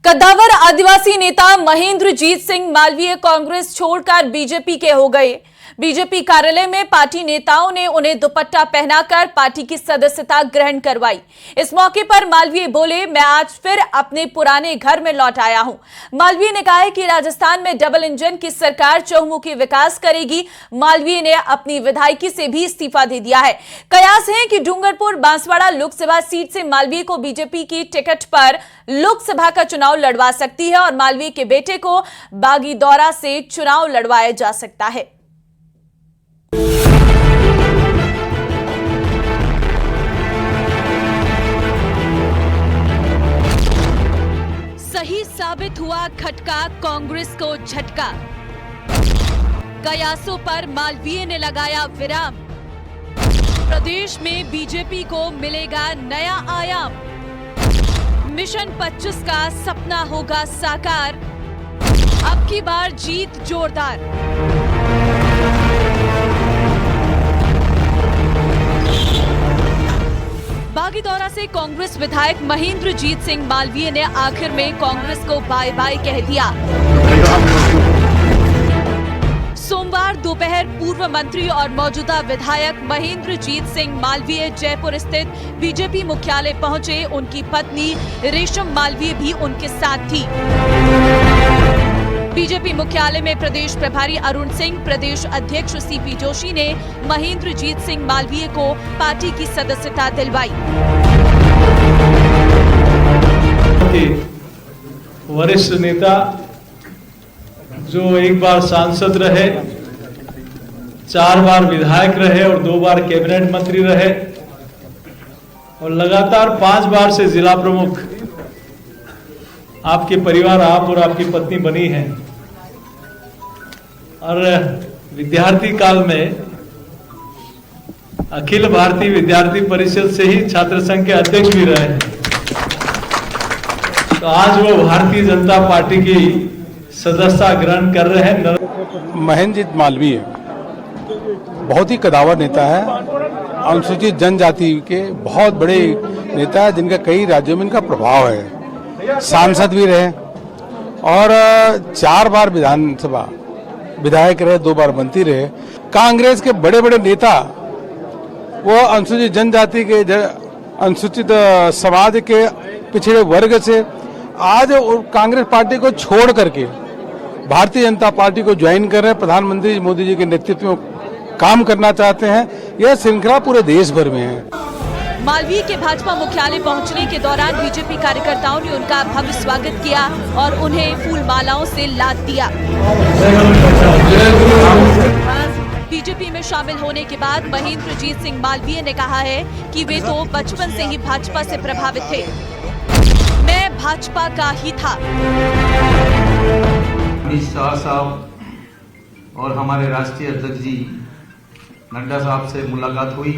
कद्दावर आदिवासी नेता महेंद्रजीत सिंह मालवीय कांग्रेस छोड़कर बीजेपी के हो गए। बीजेपी कार्यालय में पार्टी नेताओं ने उन्हें दुपट्टा पहनाकर पार्टी की सदस्यता ग्रहण करवाई। इस मौके पर मालवीय बोले, मैं आज फिर अपने पुराने घर में लौट आया हूं। मालवीय ने कहा है कि राजस्थान में डबल इंजन की सरकार चहुमुखी विकास करेगी। मालवीय ने अपनी विधायकी से भी इस्तीफा दे दिया है। कयास है कि डूंगरपुर बांसवाड़ा लोकसभा सीट से मालवीय को बीजेपी की टिकट पर लोकसभा का चुनाव लड़वा सकती है और मालवीय के बेटे को बागीदौरा से चुनाव लड़वाया जा सकता है। सही साबित हुआ खटका, कांग्रेस को झटका। कयासों पर मालवीय ने लगाया विराम। प्रदेश में बीजेपी को मिलेगा नया आयाम। मिशन 25 का सपना होगा साकार। अब की बार जीत जोरदार। बागीदौरा से कांग्रेस विधायक महेंद्रजीत सिंह मालवीय ने आखिर में कांग्रेस को बाय बाय कह दिया। सोमवार दोपहर पूर्व मंत्री और मौजूदा विधायक महेंद्रजीत सिंह मालवीय जयपुर स्थित बीजेपी मुख्यालय पहुंचे। उनकी पत्नी रेशम मालवीय भी उनके साथ थी। बीजेपी मुख्यालय में प्रदेश प्रभारी अरुण सिंह, प्रदेश अध्यक्ष सीपी जोशी ने महेंद्रजीत सिंह मालवीय को पार्टी की सदस्यता दिलवाई। वरिष्ठ नेता जो एक बार सांसद रहे, 4 बार विधायक रहे और 2 बार कैबिनेट मंत्री रहे और लगातार 5 बार से जिला प्रमुख आपके परिवार, आप और आपकी पत्नी बनी हैं और विद्यार्थी काल में अखिल भारतीय विद्यार्थी परिषद से ही छात्र संघ के अध्यक्ष भी रहे हैं। तो आज वो भारतीय जनता पार्टी की सदस्यता ग्रहण कर रहे हैं। महेंद्रजीत मालवीय बहुत ही कद्दावर नेता है। अनुसूचित जनजाति के बहुत बड़े नेता है जिनका कई राज्यों में इनका प्रभाव है। सांसद भी रहे और 4 बार विधानसभा विधायक रहे, 2 बार मंत्री रहे। कांग्रेस के बड़े बड़े नेता वो अनुसूचित जनजाति के, अनुसूचित समाज के पिछड़े वर्ग से आज कांग्रेस पार्टी को छोड़ करके भारतीय जनता पार्टी को ज्वाइन कर रहे हैं। प्रधानमंत्री मोदी जी के नेतृत्व में काम करना चाहते हैं। यह श्रृंखला पूरे देश भर में है। मालवीय के भाजपा मुख्यालय पहुंचने के दौरान बीजेपी कार्यकर्ताओं ने उनका भव्य स्वागत किया और उन्हें फूल मालाओं से लाद दिया। बीजेपी में शामिल होने के बाद महेंद्रजीत सिंह मालवीय ने कहा है कि वे तो बचपन से ही भाजपा से प्रभावित थे। मैं भाजपा का ही था। अमित शाह साहब और हमारे राष्ट्रीय अध्यक्ष जी नड्डा साहब से मुलाकात हुई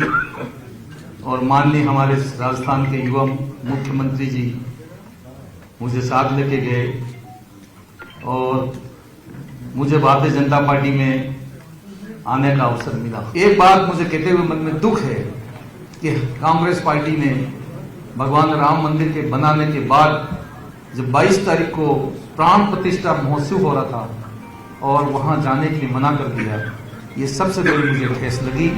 और माननीय हमारे राजस्थान के युवा मुख्यमंत्री जी मुझे साथ लेके गए और मुझे भारतीय जनता पार्टी में आने का अवसर मिला। एक बात मुझे कहते हुए मन में दुख है कि कांग्रेस पार्टी ने भगवान राम मंदिर के बनाने के बाद जब 22 तारीख को प्राण प्रतिष्ठा महोत्सव हो रहा था और वहां जाने के लिए मना कर दिया। ये सबसे बड़ी मुझे ठेस लगी।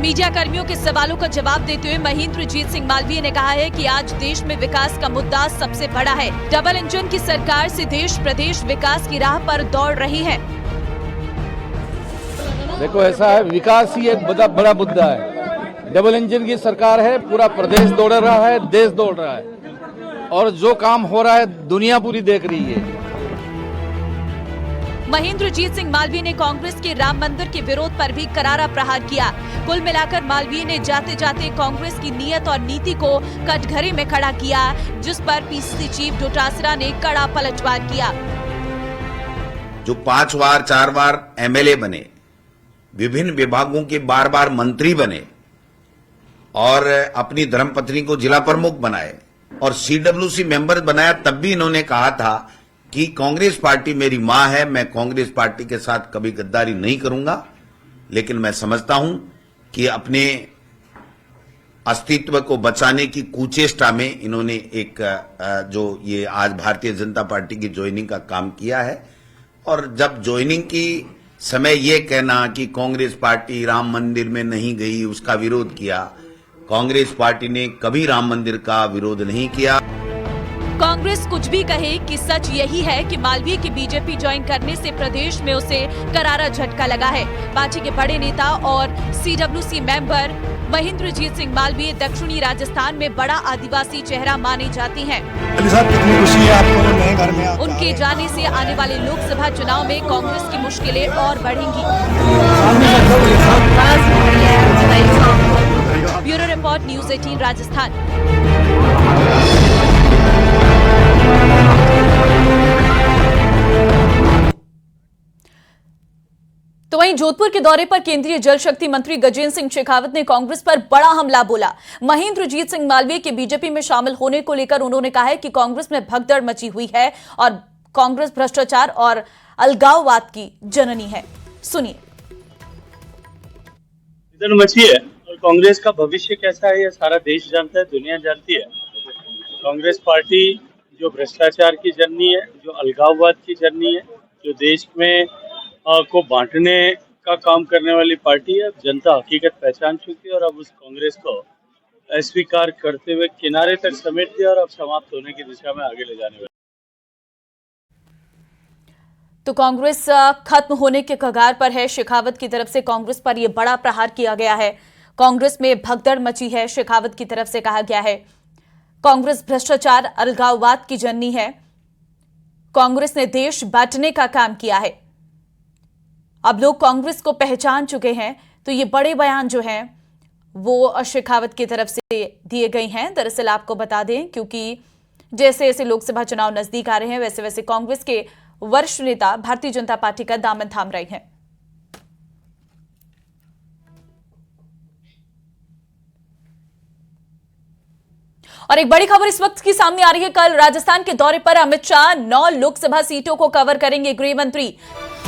मीडिया कर्मियों के सवालों का जवाब देते हुए महेंद्रजीत सिंह मालवीय ने कहा है कि आज देश में विकास का मुद्दा सबसे बड़ा है। डबल इंजन की सरकार से देश प्रदेश विकास की राह पर दौड़ रही है। देखो, ऐसा है, विकास ही एक बड़ा मुद्दा है। डबल इंजन की सरकार है, पूरा प्रदेश दौड़ रहा है, देश दौड़ रहा है और जो काम हो रहा है दुनिया पूरी देख रही है। महेंद्रजीत सिंह मालवीय ने कांग्रेस के राम मंदिर के विरोध पर भी करारा प्रहार किया। कुल मिलाकर मालवीय ने जाते जाते कांग्रेस की नीयत और नीति को कटघरे में खड़ा किया, जिस पर पीसीसी चीफ डोटासरा ने कड़ा पलटवार किया। जो 5 बार 4 बार एमएलए बने, विभिन्न विभागों के बार मंत्री बने और अपनी धर्मपत्नी को जिला प्रमुख बनाए और सीडब्ल्यूसी मेंबर बनाया, तब भी इन्होंने कहा था कि कांग्रेस पार्टी मेरी मां है, मैं कांग्रेस पार्टी के साथ कभी गद्दारी नहीं करूंगा। लेकिन मैं समझता हूं कि अपने अस्तित्व को बचाने की कुचेष्टा में इन्होंने एक जो ये आज भारतीय जनता पार्टी की ज्वाइनिंग का काम किया है। और जब ज्वाइनिंग की समय ये कहना कि कांग्रेस पार्टी राम मंदिर में नहीं गई, उसका विरोध किया, कांग्रेस पार्टी ने कभी राम मंदिर का विरोध नहीं किया। कांग्रेस कुछ भी कहे कि सच यही है कि मालवीय की बीजेपी ज्वाइन करने से प्रदेश में उसे करारा झटका लगा है। पार्टी के बड़े नेता और सीडब्ल्यूसी मेंबर महेंद्रजीत सिंह मालवीय दक्षिणी राजस्थान में बड़ा आदिवासी चेहरा माने जाती हैं। कितनी खुशी है आपको नए घर में उनके जाने से आने वाले लोकसभा चुनाव में कांग्रेस की मुश्किलें और बढ़ेंगी। Bureau report, news 18 Rajasthan. तो वहीं जोधपुर के दौरे पर केंद्रीय जल शक्ति मंत्री गजेंद्र सिंह शेखावत ने कांग्रेस पर बड़ा हमला बोला। महेंद्रजीत सिंह मालवीय के बीजेपी में शामिल होने को लेकर उन्होंने कहा है कि कांग्रेस में भगदड़ मची हुई है और कांग्रेस भ्रष्टाचार और अलगाववाद की जननी है। सुनिए। भगदड़ मची है और कांग्रेस का भविष्य कैसा है ये सारा देश जानता है, दुनिया जानती है। कांग्रेस पार्टी जो भ्रष्टाचार की जननी है, जो अलगाववाद की जननी है, जो देश में को बांटने का काम करने वाली पार्टी है। जनता हकीकत पहचान चुकी है और अब उस कांग्रेस को अस्वीकार करते हुए किनारे तक समेट दिया और अब समाप्त होने की दिशा में आगे ले जाने वाली। तो कांग्रेस खत्म होने के कगार पर है। शेखावत की तरफ से कांग्रेस पर यह बड़ा प्रहार किया गया है। कांग्रेस में भगदड़ मची है, शेखावत की तरफ से कहा गया है। कांग्रेस भ्रष्टाचार अलगाववाद की जननी है। कांग्रेस ने देश बांटने का काम किया है। अब लोग कांग्रेस को पहचान चुके हैं। तो ये बड़े बयान जो हैं वो शेखावत की तरफ से दिए गए हैं। दरअसल आपको बता दें, क्योंकि जैसे जैसे लोकसभा चुनाव नजदीक आ रहे हैं वैसे वैसे कांग्रेस के वरिष्ठ नेता भारतीय जनता पार्टी का दामन थाम रहे हैं। और एक बड़ी खबर इस वक्त की सामने आ रही है। कल राजस्थान के दौरे पर अमित शाह 9 लोकसभा सीटों को कवर करेंगे। गृह मंत्री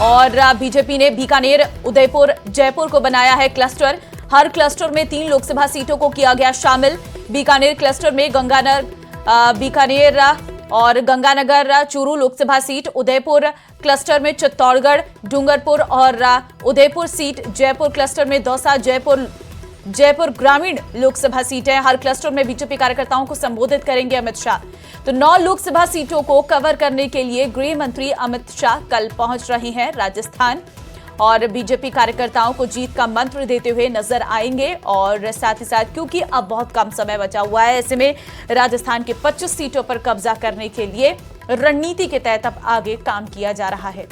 और बीजेपी ने बीकानेर, उदयपुर, जयपुर को बनाया है क्लस्टर। हर क्लस्टर में 3 लोकसभा सीटों को किया गया शामिल। बीकानेर क्लस्टर में बीकानेर और गंगानगर चूरू लोकसभा सीट, उदयपुर क्लस्टर में चित्तौड़गढ़, डूंगरपुर और उदयपुर सीट, जयपुर क्लस्टर में दौसा, जयपुर ग्रामीण लोकसभा सीट है। हर क्लस्टर में बीजेपी कार्यकर्ताओं को संबोधित करेंगे अमित शाह। तो 9 लोकसभा सीटों को कवर करने के लिए गृह मंत्री अमित शाह कल पहुंच रहे हैं राजस्थान और बीजेपी कार्यकर्ताओं को जीत का मंत्र देते हुए नजर आएंगे। और साथ ही साथ क्योंकि अब बहुत कम समय बचा हुआ है, ऐसे में राजस्थान के 25 सीटों पर कब्जा करने के लिए रणनीति के तहत अब आगे काम किया जा रहा है।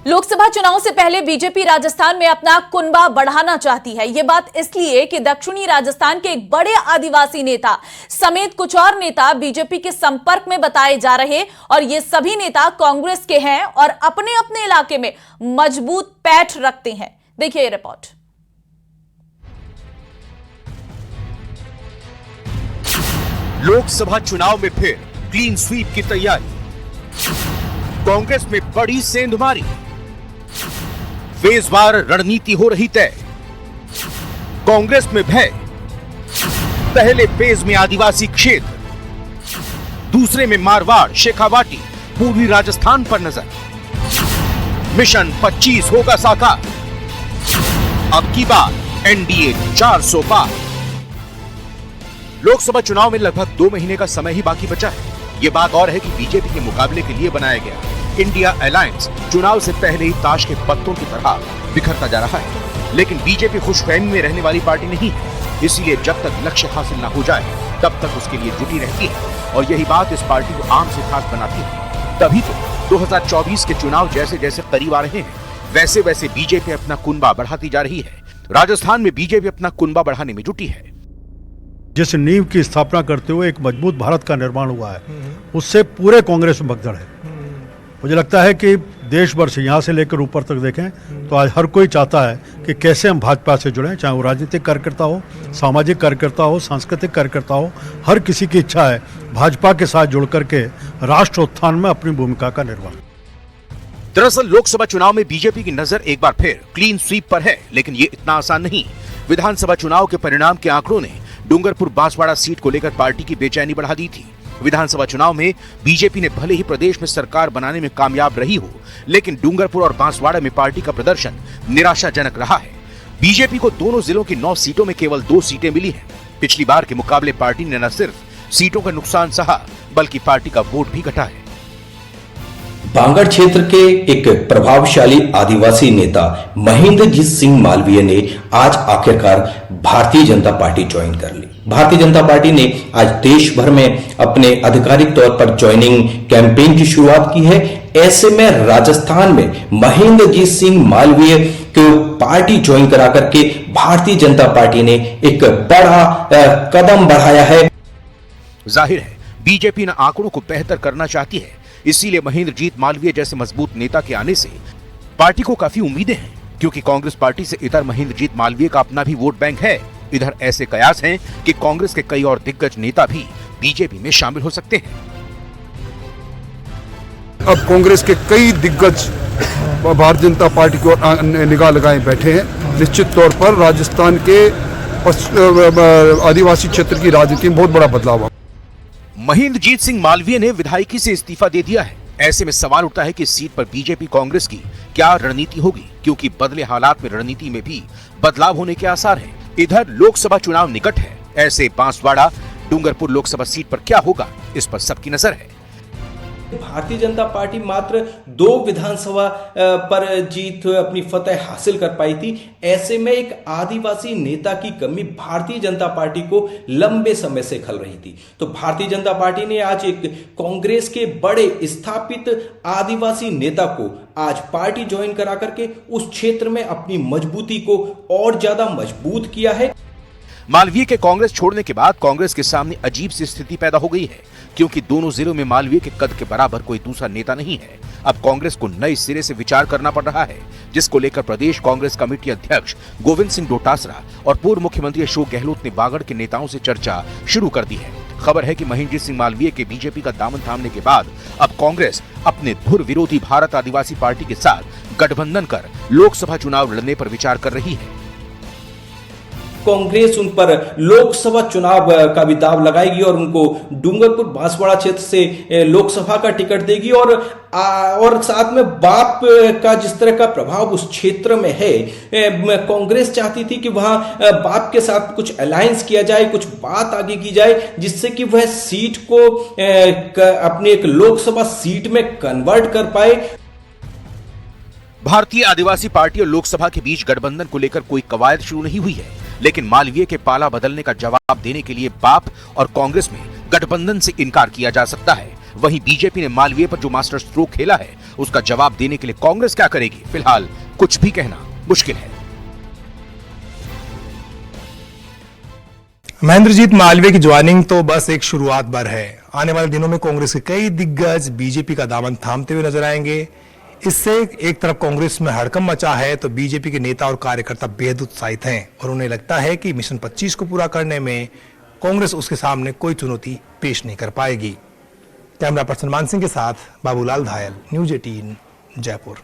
लोकसभा चुनाव से पहले बीजेपी राजस्थान में अपना कुनबा बढ़ाना चाहती है। यह बात इसलिए कि दक्षिणी राजस्थान के एक बड़े आदिवासी नेता समेत कुछ और नेता बीजेपी के संपर्क में बताए जा रहे और ये सभी नेता कांग्रेस के हैं और अपने अपने इलाके में मजबूत पैठ रखते हैं। देखिए ये रिपोर्ट। लोकसभा चुनाव में फिर क्लीन स्वीप की तैयारी, कांग्रेस में बड़ी सेंधमारी, फेजवार रणनीति हो रही तय। कांग्रेस में भय, पहले फेज में आदिवासी क्षेत्र, दूसरे में मारवाड़, शेखावाटी, पूर्वी राजस्थान पर नजर। मिशन 25 होगा साकार, अब की बात एनडीए 400 पार। लोकसभा चुनाव में लगभग 2 महीने का समय ही बाकी बचा है। ये बात और है कि बीजेपी के मुकाबले के लिए बनाया गया इंडिया अलायंस चुनाव से पहले ही ताश के पत्तों की तरह बिखरता जा रहा है। लेकिन बीजेपी खुशफहमी में रहने वाली पार्टी नहीं है, इसलिए जब तक लक्ष्य हासिल न हो जाए तब तक उसके लिए जुटी रहती है और यही बात इस पार्टी को आम से खास बनाती है। तभी तो 2024 के चुनाव जैसे जैसे करीब आ रहे हैं वैसे वैसे बीजेपी अपना कुनबा बढ़ाती जा रही है। राजस्थान में बीजेपी अपना कुनबा बढ़ाने में जुटी है। जिस नींव की स्थापना करते हुए एक मजबूत भारत का निर्माण हुआ है, उससे पूरे कांग्रेस में भगदड़ है। मुझे लगता है कि देश भर से यहाँ से लेकर ऊपर तक देखें तो आज हर कोई चाहता है कि कैसे हम भाजपा से जुड़ें, चाहे वो राजनीतिक कार्यकर्ता हो, सामाजिक कार्यकर्ता हो, सांस्कृतिक कार्यकर्ता हो। हर किसी की इच्छा है भाजपा के साथ जुड़ करके राष्ट्र उत्थान में अपनी भूमिका का निर्वहन। दरअसल लोकसभा चुनाव में बीजेपी की नजर एक बार फिर क्लीन स्वीप पर है, लेकिन ये इतना आसान नहीं। विधानसभा चुनाव के परिणाम के आंकड़ों ने डूंगरपुर बांसवाड़ा सीट को लेकर पार्टी की बेचैनी बढ़ा दी थी। विधानसभा चुनाव में बीजेपी ने भले ही प्रदेश में सरकार बनाने में कामयाब रही हो, लेकिन डूंगरपुर और बांसवाड़ा में पार्टी का प्रदर्शन निराशाजनक रहा है। बीजेपी को दोनों जिलों की 9 सीटों में केवल 2 सीटें मिली हैं। पिछली बार के मुकाबले पार्टी ने न सिर्फ सीटों का नुकसान सहा, बल्कि पार्टी का वोट भी घटा है। बांगड़ क्षेत्र के एक प्रभावशाली आदिवासी नेता महेंद्रजीत सिंह मालवीय ने आज आखिरकार भारतीय जनता पार्टी ज्वाइन कर ली। भारतीय जनता पार्टी ने आज देश भर में अपने आधिकारिक तौर पर ज्वाइनिंग कैंपेन की शुरुआत की है। ऐसे में राजस्थान में महेंद्रजीत सिंह मालवीय को पार्टी ज्वाइन करा करके भारतीय जनता पार्टी ने एक बड़ा कदम बढ़ाया है। जाहिर है बीजेपी इन आंकड़ों को बेहतर करना चाहती है, इसीलिए महेंद्रजीत मालवीय जैसे मजबूत नेता के आने से पार्टी को काफी उम्मीदें हैं, क्योंकि कांग्रेस पार्टी से इधर महेंद्रजीत मालवीय का अपना भी वोट बैंक है। इधर ऐसे कयास हैं कि कांग्रेस के कई और दिग्गज नेता भी बीजेपी में शामिल हो सकते हैं। अब कांग्रेस के कई दिग्गज भारतीय जनता पार्टी की ओर निगाह लगाए बैठे हैं। निश्चित तौर पर राजस्थान के आदिवासी क्षेत्र की राजनीति में बहुत बड़ा बदलाव हुआ। महेंद्रजीत सिंह मालवीय ने विधायकी से इस्तीफा दे दिया है। ऐसे में सवाल उठता है कि इस सीट पर बीजेपी कांग्रेस की क्या रणनीति होगी, क्योंकि बदले हालात में रणनीति में भी बदलाव होने के आसार हैं। इधर लोकसभा चुनाव निकट है, ऐसे बांसवाड़ा डूंगरपुर लोकसभा सीट पर क्या होगा, इस पर सबकी नजर है। भारतीय जनता पार्टी मात्र 2 विधानसभा पर जीत अपनी फतह हासिल कर पाई थी। ऐसे में एक आदिवासी नेता की कमी भारतीय जनता पार्टी को लंबे समय से खल रही थी। तो भारतीय जनता पार्टी ने आज एक कांग्रेस के बड़े स्थापित आदिवासी नेता को आज पार्टी ज्वाइन करा करके उस क्षेत्र में अपनी मजबूती को और ज्यादा मजबूत किया है। मालवीय के कांग्रेस छोड़ने के बाद कांग्रेस के सामने अजीब सी स्थिति पैदा हो गई है, क्योंकि दोनों जिलों में मालवीय के कद के बराबर कोई दूसरा नेता नहीं है। अब कांग्रेस को नए सिरे से विचार करना पड़ रहा है, जिसको लेकर प्रदेश कांग्रेस कमेटी अध्यक्ष गोविंद सिंह डोटासरा और पूर्व मुख्यमंत्री अशोक गहलोत ने बागड़ के नेताओं से चर्चा शुरू कर दी है। खबर है कि महेंद्रजीत सिंह मालवीय के बीजेपी का दामन थामने के बाद अब कांग्रेस अपने धुर विरोधी भारत आदिवासी पार्टी के साथ गठबंधन कर लोकसभा चुनाव लड़ने पर विचार कर रही है। कांग्रेस उन पर लोकसभा चुनाव का भी दाव लगाएगी और उनको डूंगरपुर बांसवाड़ा क्षेत्र से लोकसभा का टिकट देगी और साथ में बाप का जिस तरह का प्रभाव उस क्षेत्र में है, कांग्रेस चाहती थी कि वहां बाप के साथ कुछ अलायंस किया जाए, कुछ बात आगे की जाए, जिससे कि वह सीट को अपनी एक लोकसभा सीट में कन्वर्ट कर पाए। भारतीय आदिवासी पार्टी और लोकसभा के बीच गठबंधन को लेकर कोई कवायद शुरू नहीं हुई है, लेकिन मालवीय के पाला बदलने का जवाब देने के लिए बाप और कांग्रेस में गठबंधन से इनकार किया जा सकता है। वहीं बीजेपी ने मालवीय पर जो मास्टर स्ट्रोक खेला है, उसका जवाब देने के लिए कांग्रेस क्या करेगी, फिलहाल कुछ भी कहना मुश्किल है। महेंद्रजीत मालवीय की ज्वाइनिंग तो बस एक शुरुआत भर है। आने वाले दिनों में कांग्रेस के कई दिग्गज बीजेपी का दामन थामते हुए नजर आएंगे। इससे एक तरफ कांग्रेस में हड़कंप मचा है, तो बीजेपी के नेता और कार्यकर्ता बेहद उत्साहित हैं और उन्हें लगता है कि मिशन 25 को पूरा करने में कांग्रेस उसके सामने कोई चुनौती पेश नहीं कर पाएगी। कैमरा पर्सन मान सिंह के साथ बाबूलाल धायल, न्यूज़ 18 जयपुर।